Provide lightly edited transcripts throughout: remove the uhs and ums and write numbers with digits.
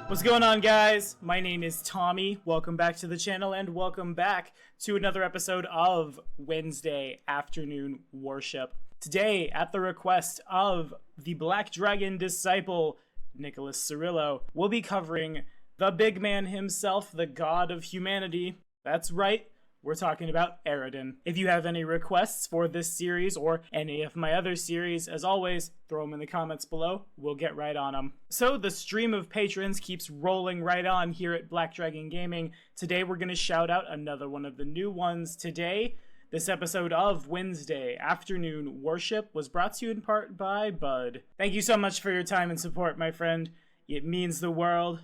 What's going on, guys? My name is Tommy. Welcome back to the channel and welcome back to another episode of Wednesday Afternoon Worship. Today, at the request of the Black Dragon disciple, Nicholas Cirillo, we'll be covering the big man himself, the god of humanity. That's right, we're talking about Eridan. If you have any requests for this series or any of my other series, as always, throw them in the comments below. We'll get right on them. So the stream of patrons keeps rolling right on here at Black Dragon Gaming. Today we're going to shout out another one of the new ones. Today, this episode of Wednesday Afternoon Worship was brought to you in part by Bud. Thank you so much for your time and support, my friend. It means the world.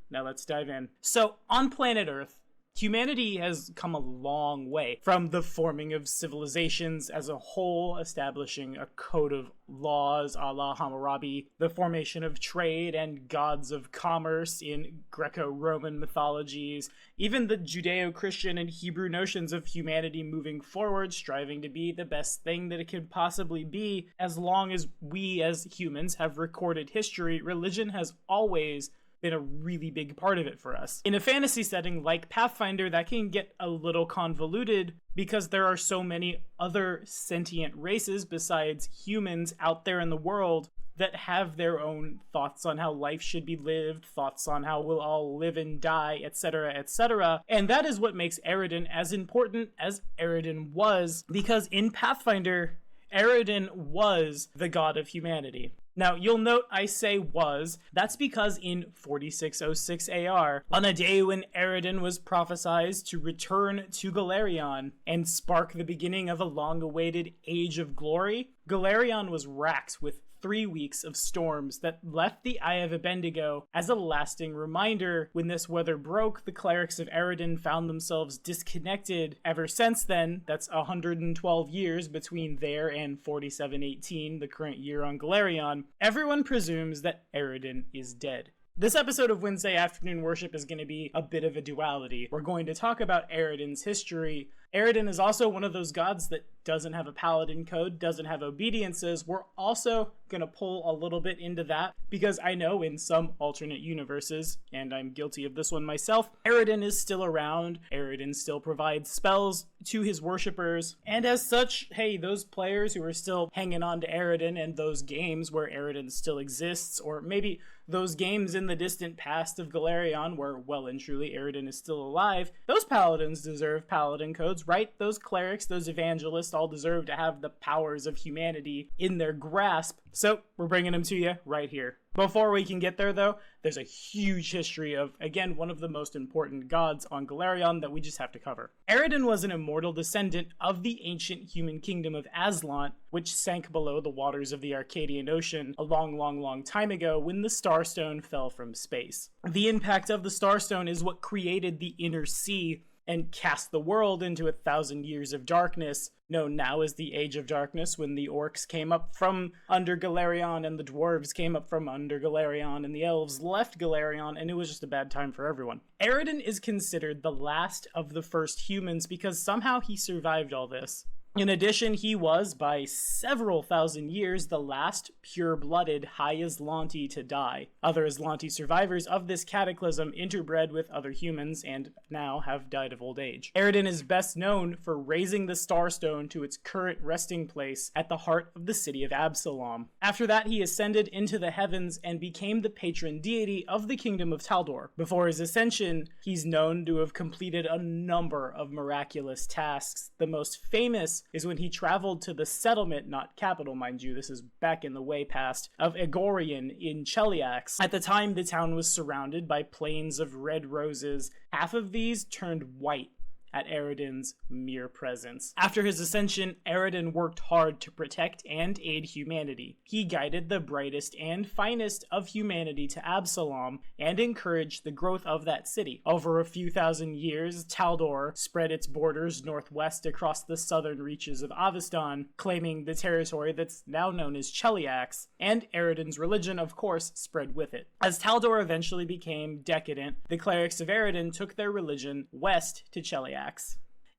Now let's dive in. So, on planet Earth, humanity has come a long way from the forming of civilizations as a whole, establishing a code of laws a la Hammurabi, the formation of trade and gods of commerce in Greco-Roman mythologies, even the Judeo-Christian and Hebrew notions of humanity moving forward, striving to be the best thing that it could possibly be. As long as we as humans have recorded history, religion has always been a really big part of it for us. In a fantasy setting like Pathfinder, that can get a little convoluted because there are so many other sentient races besides humans out there in the world that have their own thoughts on how life should be lived, thoughts on how we'll all live and die, etc., etc. And that is what makes Eridan as important as Eridan was, because in Pathfinder, Eridan was the god of humanity. Now, you'll note I say was. That's because in 4606 AR, on a day when Eridan was prophesied to return to Golarion and spark the beginning of a long-awaited age of glory, Golarion was racked with 3 weeks of storms that left the Eye of Abendigo as a lasting reminder. When this weather broke, the clerics of Eridan found themselves disconnected. Ever since then, that's 112 years between there and 4718, the current year on Golarion, everyone presumes that Eridan is dead. This episode of Wednesday Afternoon Worship is going to be a bit of a duality. We're going to talk about Eridan's history. Eridan is also one of those gods that doesn't have a paladin code, doesn't have obediences. We're also going to pull a little bit into that because I know in some alternate universes, and I'm guilty of this one myself, Eridan is still around. Eridan still provides spells to his worshippers. And as such, hey, those players who are still hanging on to Eridan and those games where Eridan still exists, or maybe those games in the distant past of Golarion where well and truly Eridan is still alive, those paladins deserve paladin codes, right? Those clerics, those evangelists all deserve to have the powers of humanity in their grasp. So we're bringing them to you right here. Before we can get there, though, there's a huge history of, again, one of the most important gods on Golarion that we just have to cover. Eridan was an immortal descendant of the ancient human kingdom of Aslant, which sank below the waters of the Arcadian Ocean a long time ago when the Starstone fell from space. The impact of the Starstone is what created the Inner Sea and cast the world into 1,000 years of darkness, known now as the Age of Darkness, when the orcs came up from under Golarion and the dwarves came up from under Golarion and the elves left Golarion, and it was just a bad time for everyone. Eridan is considered the last of the first humans because somehow he survived all this. In addition, he was, by several thousand years, the last pure-blooded High Aslanti to die. Other Aslanti survivors of this cataclysm interbred with other humans and now have died of old age. Eridan is best known for raising the Starstone to its current resting place at the heart of the city of Absalom. After that, he ascended into the heavens and became the patron deity of the kingdom of Taldor. Before his ascension, he's known to have completed a number of miraculous tasks. The most famous is when he traveled to the settlement, not capital mind you, this is back in the way past, of Egorion in Cheliax. At the time, the town was surrounded by plains of red roses. Half of these turned white at Eridan's mere presence. After his ascension, Eridan worked hard to protect and aid humanity. He guided the brightest and finest of humanity to Absalom and encouraged the growth of that city. Over a few thousand years, Taldor spread its borders northwest across the southern reaches of Avestan, claiming the territory that's now known as Cheliax, and Eridan's religion, of course, spread with it. As Taldor eventually became decadent, the clerics of Eridan took their religion west to Cheliax.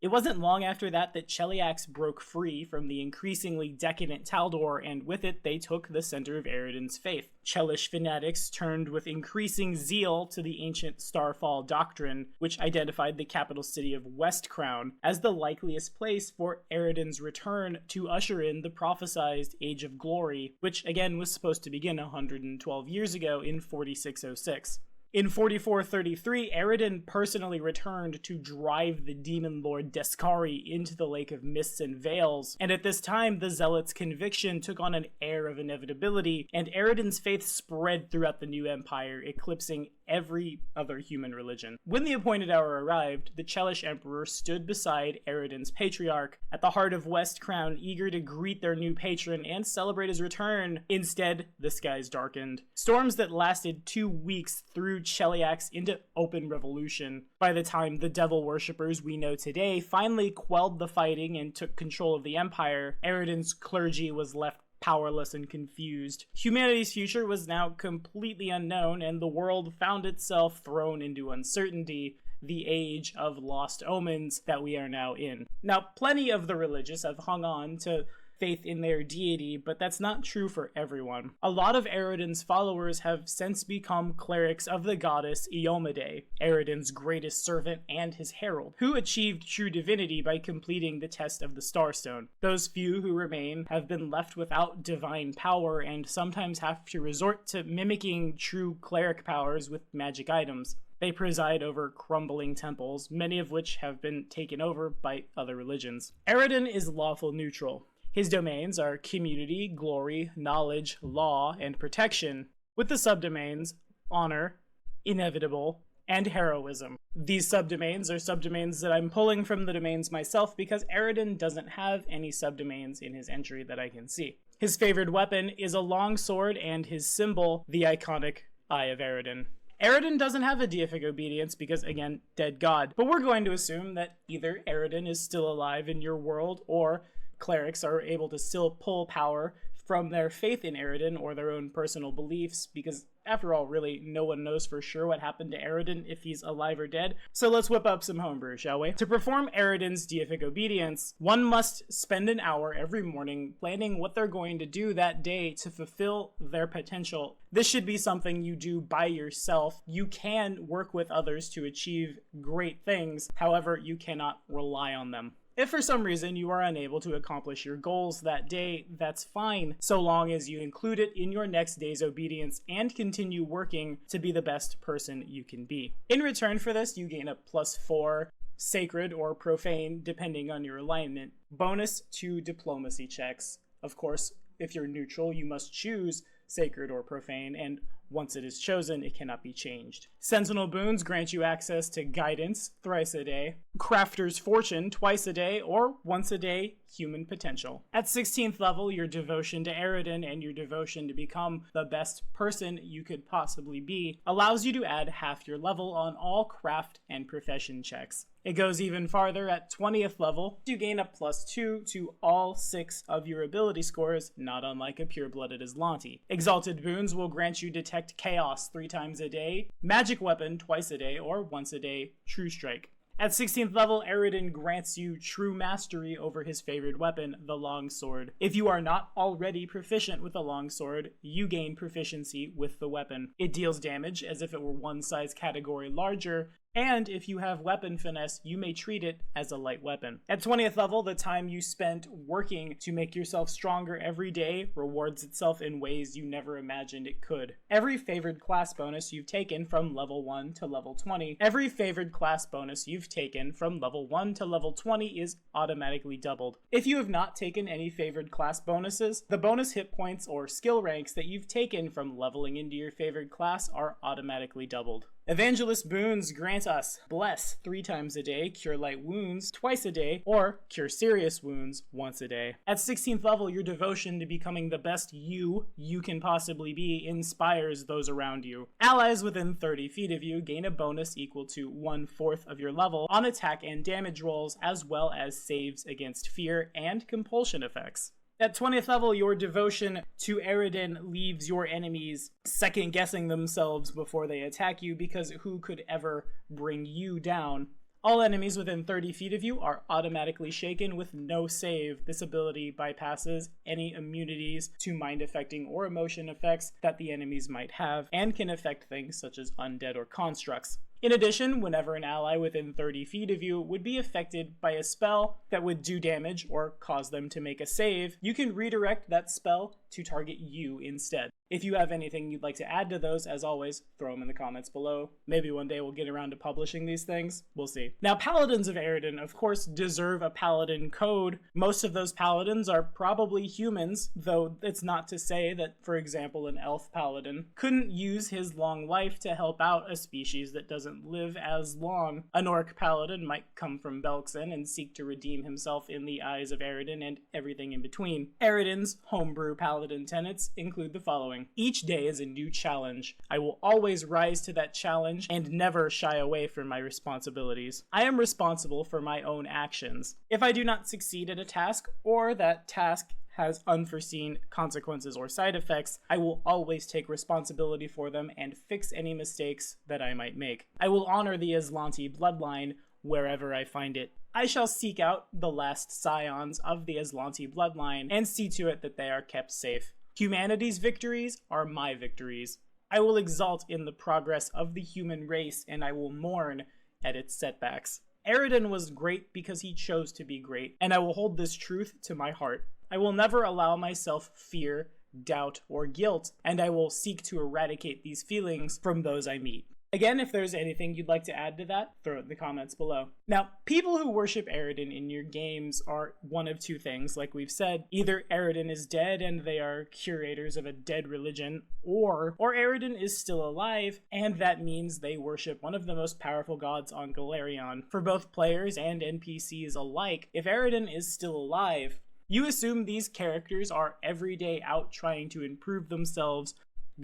It wasn't long after that Cheliax broke free from the increasingly decadent Taldor, and with it they took the center of Eridan's faith. Chelish fanatics turned with increasing zeal to the ancient Starfall doctrine, which identified the capital city of Westcrown as the likeliest place for Eridan's return to usher in the prophesized Age of Glory, which again was supposed to begin 112 years ago in 4606. In 4433, Eridan personally returned to drive the demon lord Deskari into the Lake of Mists and Veils, and at this time the Zealots' conviction took on an air of inevitability, and Eridan's faith spread throughout the new empire, eclipsing every other human religion. When the appointed hour arrived, the Chelish Emperor stood beside Eridan's patriarch, at the heart of Westcrown, eager to greet their new patron and celebrate his return. Instead, the skies darkened. Storms that lasted 2 weeks threw Cheliax into open revolution. By the time the devil worshippers we know today finally quelled the fighting and took control of the empire, Eridan's clergy was left powerless and confused. Humanity's future was now completely unknown, and the world found itself thrown into uncertainty, the age of lost omens that we are now in. Now, plenty of the religious have hung on to faith in their deity, but that's not true for everyone. A lot of Eridan's followers have since become clerics of the goddess Iomedae, Eridan's greatest servant and his herald, who achieved true divinity by completing the test of the Starstone. Those few who remain have been left without divine power and sometimes have to resort to mimicking true cleric powers with magic items. They preside over crumbling temples, many of which have been taken over by other religions. Eridan is lawful neutral. His domains are community, glory, knowledge, law, and protection, with the subdomains honor, inevitable, and heroism. These subdomains are subdomains that I'm pulling from the domains myself because Eridan doesn't have any subdomains in his entry that I can see. His favored weapon is a long sword and his symbol, the iconic Eye of Eridan. Eridan doesn't have a deific obedience because, again, dead god, but we're going to assume that either Eridan is still alive in your world or clerics are able to still pull power from their faith in Eridan or their own personal beliefs, because after all, really, no one knows for sure what happened to Eridan if he's alive or dead. So let's whip up some homebrew, shall we? To perform Eridan's deific obedience, one must spend an hour every morning planning what they're going to do that day to fulfill their potential. This should be something you do by yourself. You can work with others to achieve great things, however, you cannot rely on them. If for some reason you are unable to accomplish your goals that day, that's fine, so long as you include it in your next day's obedience and continue working to be the best person you can be. In return for this, you gain a +4 sacred or profane, depending on your alignment, bonus to diplomacy checks. Of course, if you're neutral, you must choose sacred or profane, and once it is chosen, it cannot be changed. Sentinel boons grant you access to guidance thrice a day, crafter's fortune twice a day, or once a day, human potential. At 16th level, your devotion to Eridan and your devotion to become the best person you could possibly be allows you to add half your level on all craft and profession checks. It goes even farther. At 20th level, you gain a +2 to all 6 of your ability scores, not unlike a pure-blooded Aslanti. Exalted boons will grant you Detect Chaos 3 times a day, Magic Weapon twice a day, or once a day, True Strike. At 16th level, Eridan grants you true mastery over his favored weapon, the longsword. If you are not already proficient with the longsword, you gain proficiency with the weapon. It deals damage as if it were one size category larger, and if you have weapon finesse, you may treat it as a light weapon. At 20th level, the time you spent working to make yourself stronger every day rewards itself in ways you never imagined it could. Every favored class bonus you've taken from level 1 to level 20, every favored class bonus you've taken from level 1 to level 20 is automatically doubled. If you have not taken any favored class bonuses, the bonus hit points or skill ranks that you've taken from leveling into your favored class are automatically doubled. Evangelos Boons grant us Bless 3 times a day, Cure Light Wounds twice a day, or Cure Serious Wounds once a day. At 16th level, your devotion to becoming the best you can possibly be inspires those around you. Allies within 30 feet of you gain a bonus equal to 1/4 of your level on attack and damage rolls, as well as saves against fear and compulsion effects. At 20th level, your devotion to Eridan leaves your enemies second-guessing themselves before they attack you, because who could ever bring you down All enemies within 30 feet of you are automatically shaken with no save. This ability bypasses any immunities to mind affecting or emotion effects that the enemies might have, and can affect things such as undead or constructs. In addition, whenever an ally within 30 feet of you would be affected by a spell that would do damage or cause them to make a save, you can redirect that spell to target you instead. If you have anything you'd like to add to those, as always, throw them in the comments below. Maybe one day we'll get around to publishing these things. We'll see. Now, Paladins of Eridan, of course, deserve a Paladin code. Most of those Paladins are probably humans, though it's not to say that, for example, an elf Paladin couldn't use his long life to help out a species that doesn't live as long. An Orc Paladin might come from Belkzen and seek to redeem himself in the eyes of Eridan and everything in between. Eridan's Homebrew Paladin tenets include the following. Each day is a new challenge. I will always rise to that challenge and never shy away from my responsibilities. I am responsible for my own actions. If I do not succeed at a task, or that task has unforeseen consequences or side effects, I will always take responsibility for them and fix any mistakes that I might make. I will honor the Aslanti bloodline wherever I find it. I shall seek out the last scions of the Aslanti bloodline and see to it that they are kept safe. Humanity's victories are my victories. I will exult in the progress of the human race, and I will mourn at its setbacks. Eridan was great because he chose to be great, and I will hold this truth to my heart. I will never allow myself fear, doubt, or guilt, and I will seek to eradicate these feelings from those I meet. Again, if there's anything you'd like to add to that, throw it in the comments below. Now, people who worship Eridan in your games are one of two things, like we've said. Either Eridan is dead and they are curators of a dead religion, or Eridan is still alive, and that means they worship one of the most powerful gods on Golarion. For both players and NPCs alike, if Eridan is still alive, you assume these characters are every day out trying to improve themselves,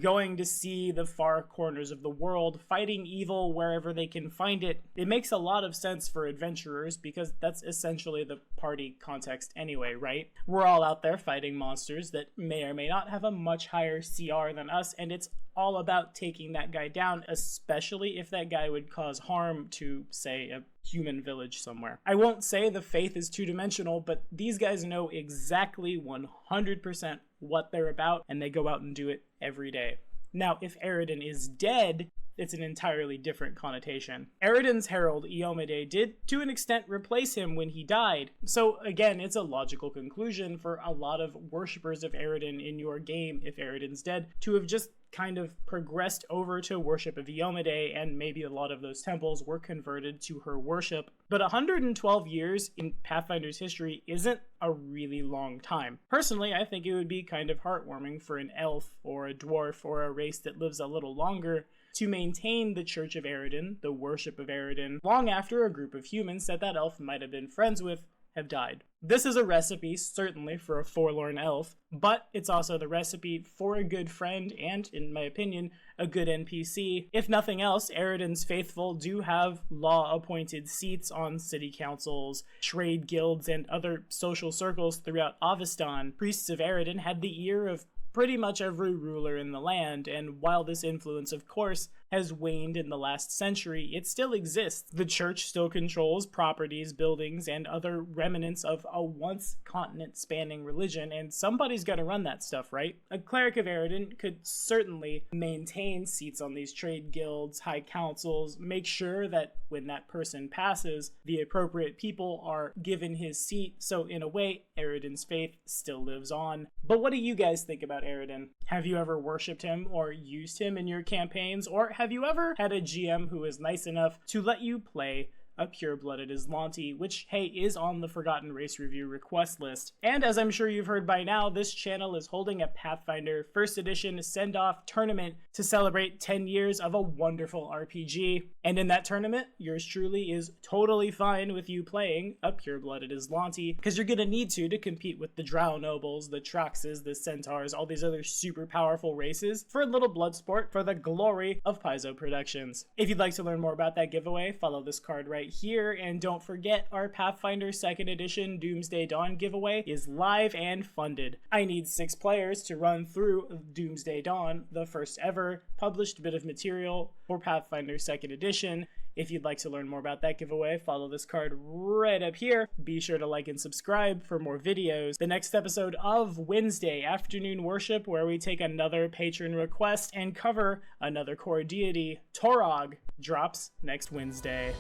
going to see the far corners of the world, fighting evil wherever they can find it. It makes a lot of sense for adventurers because that's essentially the party context anyway, right? We're all out there fighting monsters that may or may not have a much higher CR than us, and it's all about taking that guy down, especially if that guy would cause harm to, say, a human village somewhere. I won't say the faith is two-dimensional, but these guys know exactly 100% what they're about, and they go out and do it every day. Now, if Eridan is dead, it's an entirely different connotation. Eridan's herald, Iomedae, did to an extent replace him when he died. So again, it's a logical conclusion for a lot of worshippers of Eridan in your game, if Eridan's dead, to have just kind of progressed over to worship of Iomedae, and maybe a lot of those temples were converted to her worship. But 112 years in Pathfinder's history isn't a really long time. Personally, I think it would be kind of heartwarming for an elf or a dwarf or a race that lives a little longer to maintain the Church of Eridan, the worship of Eridan, long after a group of humans that elf might have been friends with have died. This is a recipe, certainly, for a forlorn elf, but it's also the recipe for a good friend and, in my opinion, a good NPC. If nothing else, Eridan's faithful do have law-appointed seats on city councils, trade guilds, and other social circles throughout Avestan. Priests of Eridan had the ear of pretty much every ruler in the land, and while this influence, of course, has waned in the last century, it still exists. The church still controls properties, buildings, and other remnants of a once continent-spanning religion, and somebody's got to run that stuff, right? A cleric of Eridan could certainly maintain seats on these trade guilds, high councils, make sure that when that person passes, the appropriate people are given his seat, so in a way, Eridan's faith still lives on. But what do you guys think about Eridan? Have you ever worshipped him or used him in your campaigns, or have you ever had a GM who is nice enough to let you play a pure-blooded Aslanti, which, hey, is on the Forgotten Race Review request list? And as I'm sure you've heard by now, this channel is holding a Pathfinder 1st Edition send-off tournament to celebrate 10 years of a wonderful RPG. And in that tournament, yours truly is totally fine with you playing a pure-blooded Aslanti, because you're gonna need to compete with the Drow Nobles, the Traxes, the Centaurs, all these other super powerful races for a little blood sport for the glory of Paizo Productions. If you'd like to learn more about that giveaway, follow this card right here, and don't forget our Pathfinder 2nd Edition Doomsday Dawn giveaway is live and funded. I need 6 players to run through Doomsday Dawn, the first ever published bit of material for Pathfinder 2nd Edition, If you'd like to learn more about that giveaway, follow this card right up here. Be sure to like and subscribe for more videos. The next episode of Wednesday Afternoon Worship, where we take another patron request and cover another core deity, Torog, drops next Wednesday.